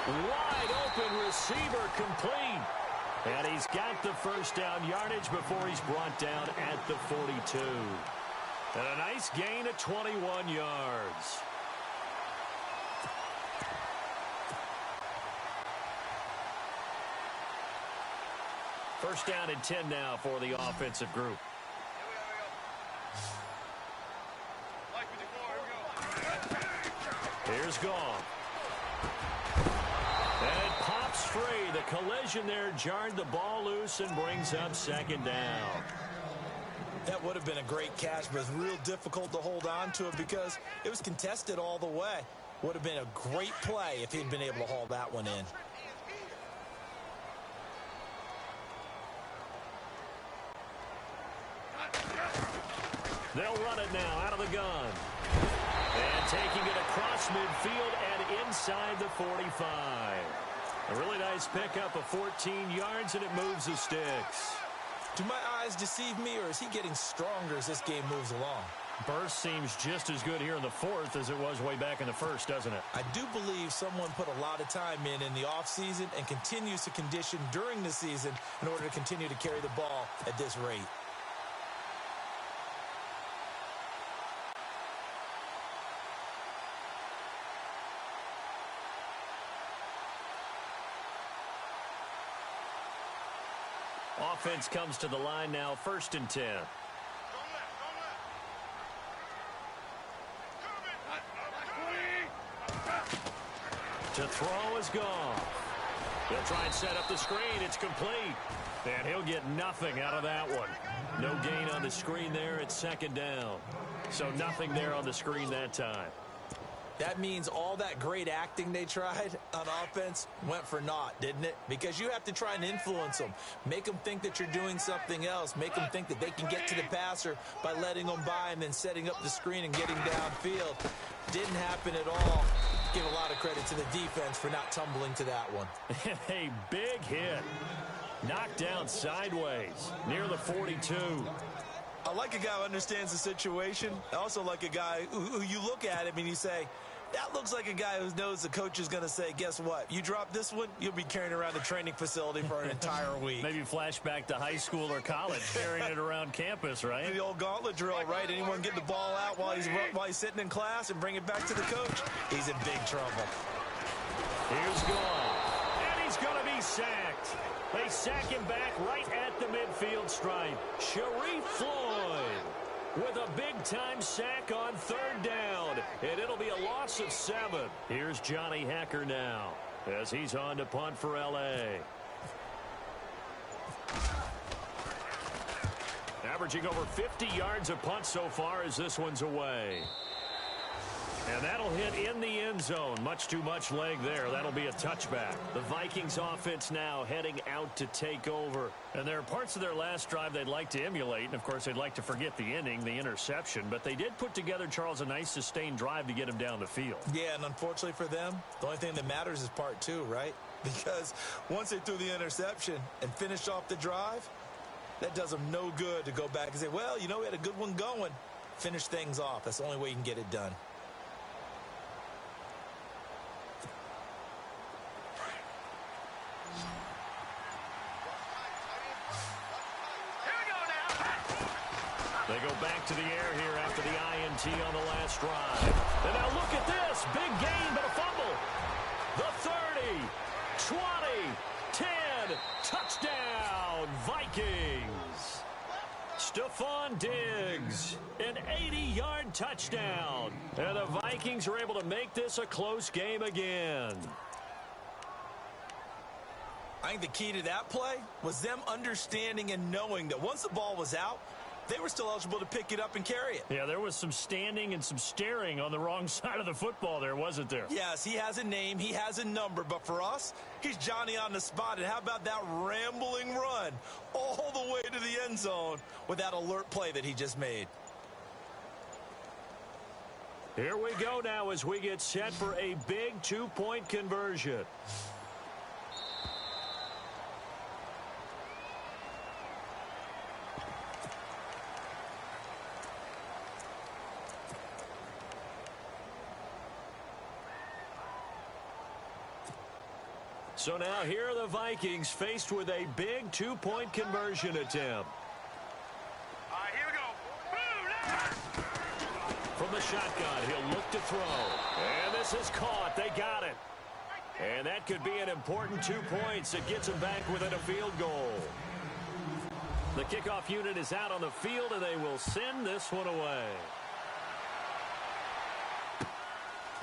Wide open receiver, complete. And he's got the first down yardage before he's brought down at the 42. And a nice gain of 21 yards. First down and 10 now for the offensive group. Here's Goff. And it pops free. The collision there jarred the ball loose and brings up 2nd down. That would have been a great catch, but it's real difficult to hold on to it because it was contested all the way. Would have been a great play if he'd been able to haul that one in. They'll run it now out of the gun. And taking it across midfield and inside the 45. A really nice pickup of 14 yards, and it moves the sticks. Do my eyes deceive me, or is he getting stronger as this game moves along? Burst seems just as good here in the 4th as it was way back in the 1st, doesn't it? I do believe someone put a lot of time in the offseason and continues to condition during the season in order to continue to carry the ball at this rate. Offense comes to the line now, 1st and 10. To throw is Goff. He'll try and set up the screen. It's complete. And he'll get nothing out of that one. No gain on the screen there. It's second down. So nothing there on the screen that time. That means all that great acting they tried on offense went for naught, didn't it? Because you have to try and influence them. Make them think that you're doing something else. Make them think that they can get to the passer by letting them by and then setting up the screen and getting downfield. Didn't happen at all. Give a lot of credit to the defense for not tumbling to that one. A big hit. Knocked down sideways near the 42. I like a guy who understands the situation. I also like a guy who you look at him and you say, that looks like a guy who knows the coach is going to say, guess what? You drop this one, you'll be carrying around the training facility for an entire week. Maybe flashback to high school or college, carrying it around campus, right? The old gauntlet drill, right? Anyone get the ball out while he's sitting in class and bring it back to the coach? He's in big trouble. Here's Goff, and he's going to be sacked. They sack him back right at the midfield stripe. Sharif Floyd with a big-time sack on third down, and it'll be a loss of 7. Here's Johnny Hecker now as he's on to punt for L.A. Averaging over 50 yards a punt so far as this one's away. And that'll hit in the end zone. Much too much leg there. That'll be a touchback. The Vikings offense now heading out to take over. And there are parts of their last drive they'd like to emulate. And, of course, they'd like to forget the inning, the interception. But they did put together, Charles, a nice sustained drive to get him down the field. Yeah, and unfortunately for them, the only thing that matters is part 2, right? Because once they threw the interception and finished off the drive, that does them no good to go back and say, well, you know, we had a good one going. Finish things off. That's the only way you can get it done. They go back to the air here after the INT on the last drive. And now look at this. Big gain, but a fumble. The 30, 20, 10, touchdown, Vikings. Stephon Diggs, an 80-yard touchdown. And the Vikings are able to make this a close game again. I think the key to that play was them understanding and knowing that once the ball was out, they were still eligible to pick it up and carry it. Yeah, there was some standing and some staring on the wrong side of the football there, wasn't there? Yes, he has a name, he has a number, but for us, he's Johnny on the spot. And how about that rambling run all the way to the end zone with that alert play that he just made? Here we go now as we get set for a big two-point conversion. So now here are the Vikings faced with a big two-point conversion attempt. All right, here we go. Boom! From the shotgun, he'll look to throw. And this is caught. They got it. And that could be an important 2 points. It gets them back within a field goal. The kickoff unit is out on the field, and they will send this one away.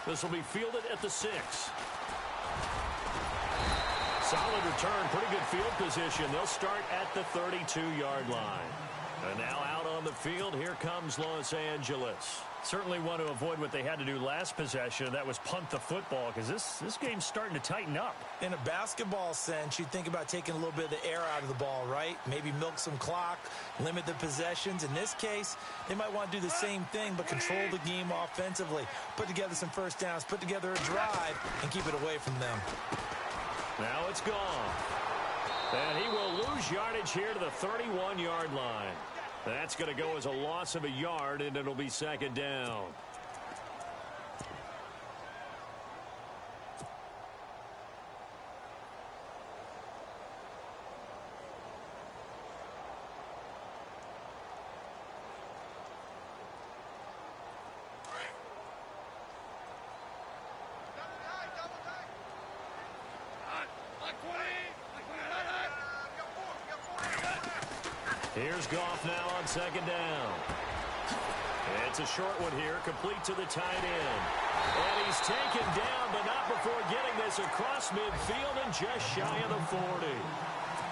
This will be fielded at the 6. Solid return, pretty good field position. They'll start at the 32-yard line. And now out on the field, here comes Los Angeles. Certainly want to avoid what they had to do last possession. That was punt the football, because this game's starting to tighten up. In a basketball sense, you think about taking a little bit of the air out of the ball, right? Maybe milk some clock, limit the possessions. In this case, they might want to do the same thing, but control the game offensively. Put together some first downs, put together a drive, and keep it away from them. Now it's gone. And he will lose yardage here to the 31-yard line. That's going to go as a loss of a yard, and it'll be second down. Here's Goff now on second down. It's It's a short one here, complete to the tight end. And he's taken down, but not before getting this across midfield and just shy of the 40.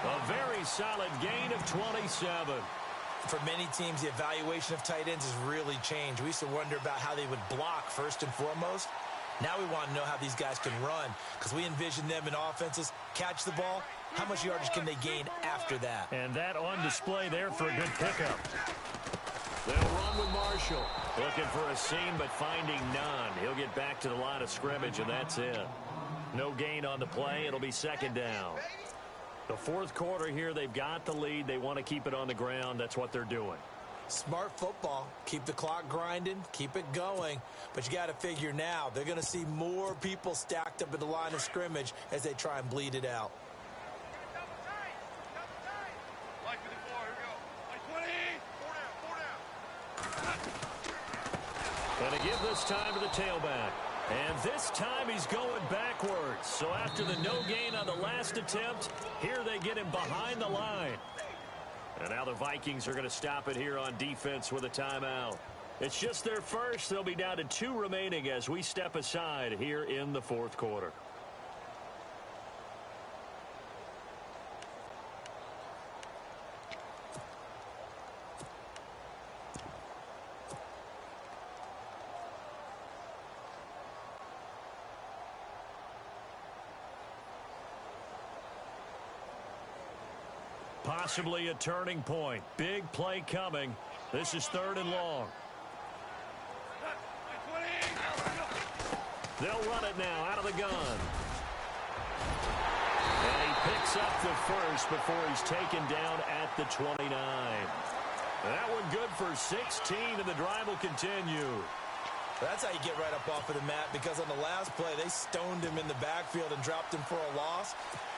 A very solid gain of 27. For many teams, the evaluation of tight ends has really changed. We used to wonder about how they would block first and foremost. Now we want to know how these guys can run, because we envision them in offenses, catch the ball, how much yardage can they gain after that? And that on display there for a good pickup. They'll run with Marshall. Looking for a seam, but finding none. He'll get back to the line of scrimmage, and that's it. No gain on the play. It'll be second down. The fourth quarter here, they've got the lead. They want to keep it on the ground. That's what they're doing. Smart football. Keep the clock grinding. Keep it going. But you got to figure now, they're going to see more people stacked up at the line of scrimmage as they try and bleed it out. Going to give this time to the tailback. And this time he's going backwards. So after the no gain on the last attempt, here they get him behind the line. And now the Vikings are going to stop it here on defense with a timeout. It's just their first. They'll be down to 2 remaining as we step aside here in the fourth quarter. Possibly a turning point. Big play coming. This is 3rd and long. They'll run it now out of the gun. And he picks up the first before he's taken down at the 29. That one good for 16, and the drive will continue. That's how you get right up off of the mat, because on the last play, they stoned him in the backfield and dropped him for a loss.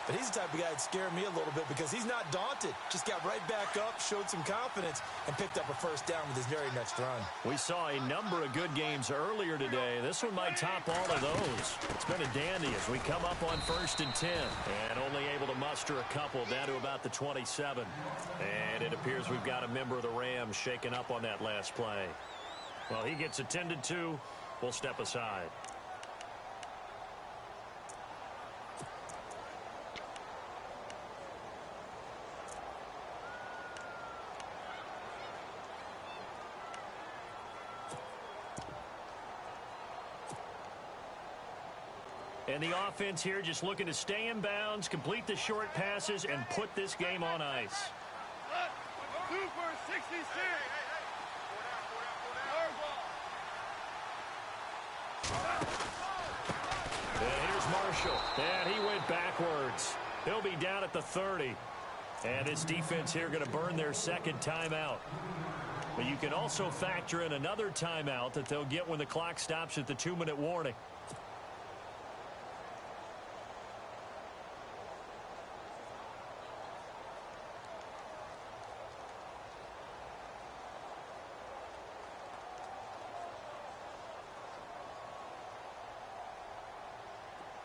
But he's the type of guy that scared me a little bit because he's not daunted. Just got right back up, showed some confidence, and picked up a first down with his very next run. We saw a number of good games earlier today. This one might top all of those. It's been a dandy as we come up on 1st and 10. And only able to muster a couple down to about the 27. And it appears we've got a member of the Rams shaken up on that last play. Well, he gets attended to. We'll step aside. And the offense here just looking to stay in bounds, complete the short passes, and put this game on ice. And here's Marshall. And he went backwards. He'll be down at the 30. And this defense here going to burn their second timeout. But you can also factor in another timeout that they'll get when the clock stops at the 2-minute warning.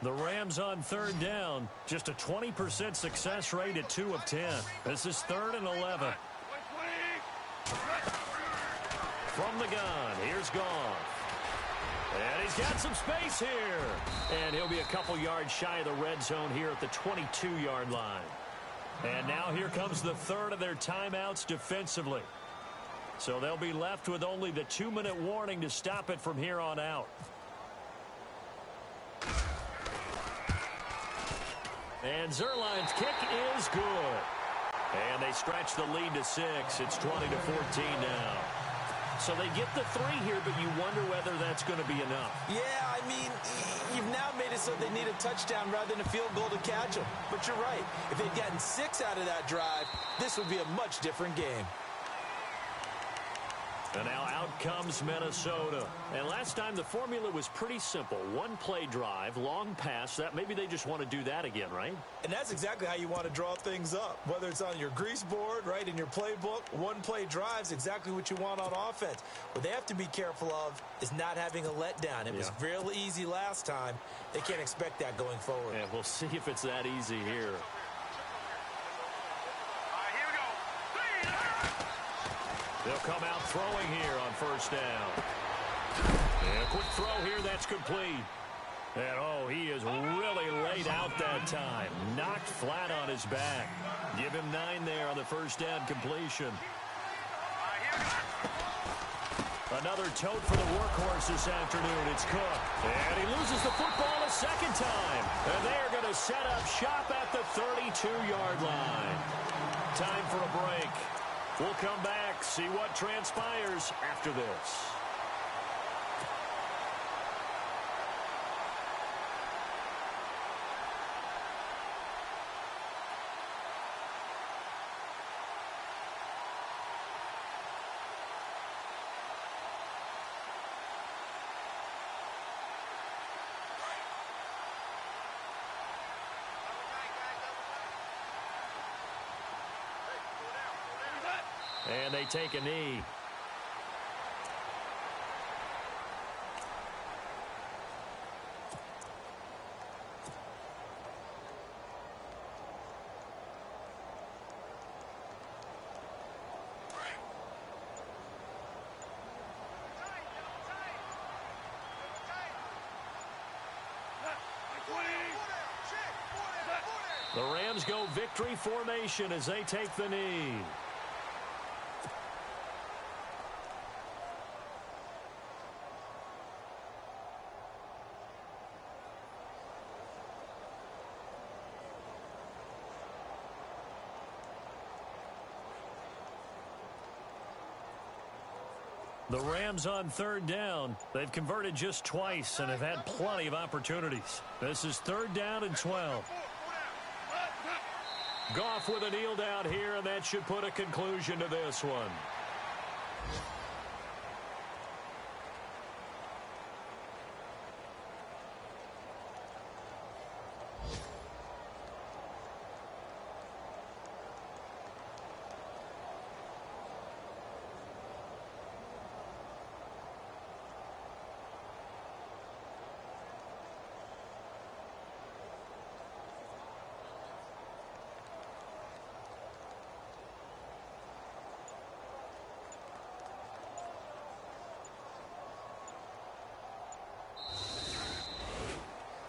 The Rams on 3rd down, just a 20% success rate at 2 of 10. This is 3rd and 11. From the gun, here's Goff. And he's got some space here. And he'll be a couple yards shy of the red zone here at the 22-yard line. And now here comes the 3rd of their timeouts defensively. So they'll be left with only the 2-minute warning to stop it from here on out. And Zerline's kick is good. And they stretch the lead to 6. It's 20-14 now. So they get the 3 here, but you wonder whether that's going to be enough. Yeah, I mean, you've now made it so they need a touchdown rather than a field goal to catch them. But you're right. If they'd gotten 6 out of that drive, this would be a much different game. And now out comes Minnesota. And last time the formula was pretty simple. 1-play drive, long pass. That maybe they just want to do that again, right? And that's exactly how you want to draw things up. Whether it's on your grease board, right, in your playbook, 1-play drive's exactly what you want on offense. What they have to be careful of is not having a letdown. It was real easy last time. They can't expect that going forward. And we'll see if it's that easy here. They'll come out throwing here on first down. And a quick throw here, that's complete. And, oh, he is really laid out that time. Knocked flat on his back. Give him 9 there on the first down completion. Another tote for the workhorse this afternoon. It's Cook. And he loses the football a second time. And they're going to set up shop at the 32-yard line. Time for a break. We'll come back, see what transpires after this. And they take a knee. The Rams go victory formation as they take the knee. The Rams on third down. They've converted just twice and have had plenty of opportunities. This is third down and 12. Goff with a kneel down here, and that should put a conclusion to this one.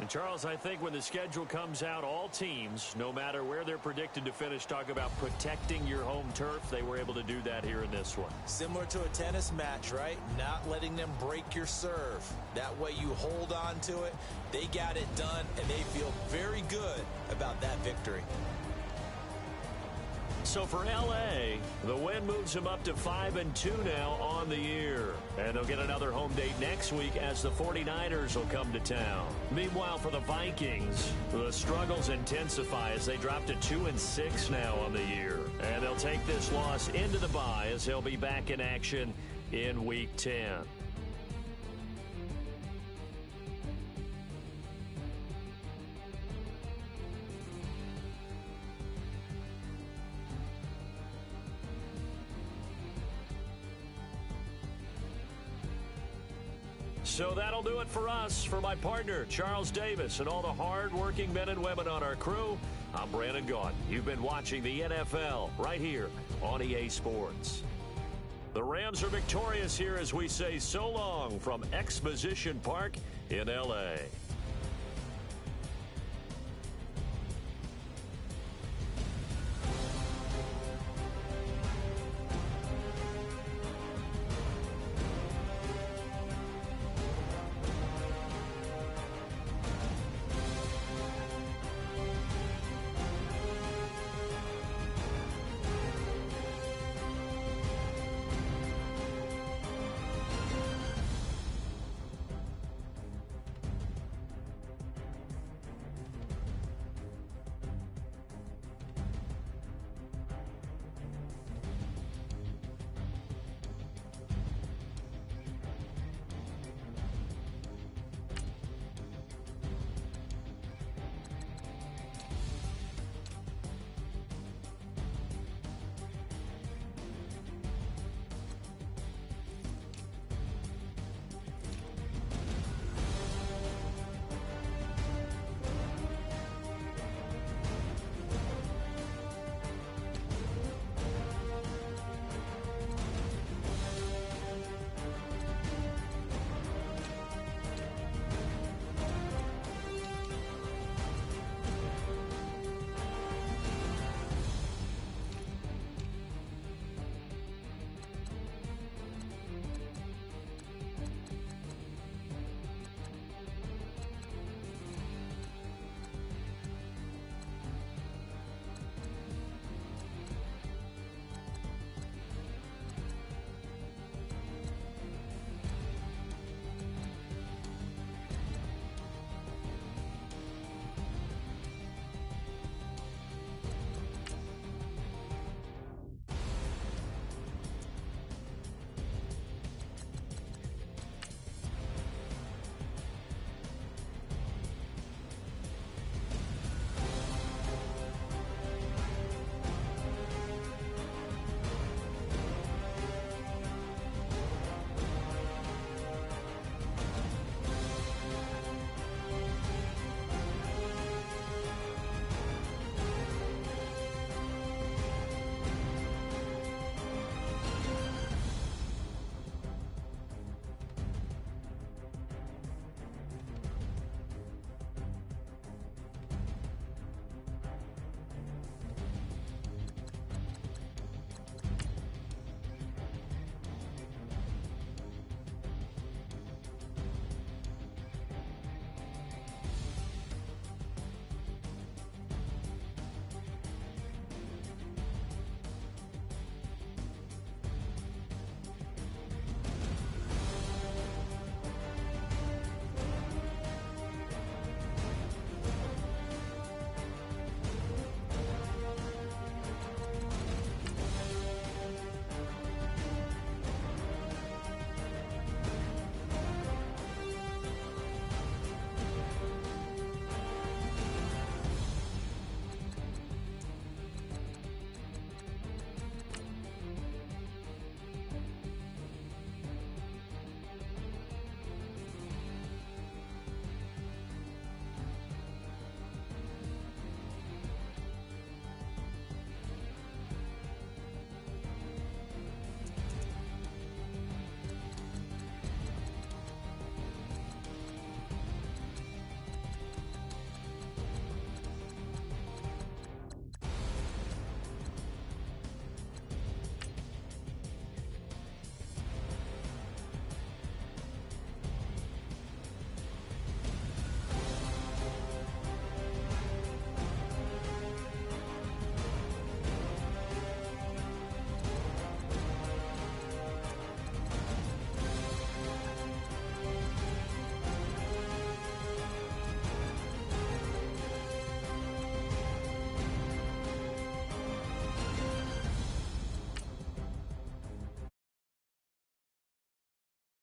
And Charles, I think when the schedule comes out, all teams, no matter where they're predicted to finish, talk about protecting your home turf. They were able to do that here in this one. Similar to a tennis match, right? Not letting them break your serve. That way you hold on to it. They got it done, and they feel very good about that victory. So for L.A., the win moves them up to 5-2 now on the year. And they'll get another home date next week as the 49ers will come to town. Meanwhile, for the Vikings, the struggles intensify as they drop to 2-6 now on the year. And they'll take this loss into the bye as they'll be back in action in Week 10. So that'll do it for us. For my partner, Charles Davis, and all the hard-working men and women on our crew, I'm Brandon Gaudin. You've been watching the NFL right here on EA Sports. The Rams are victorious here as we say so long from Exposition Park in L.A.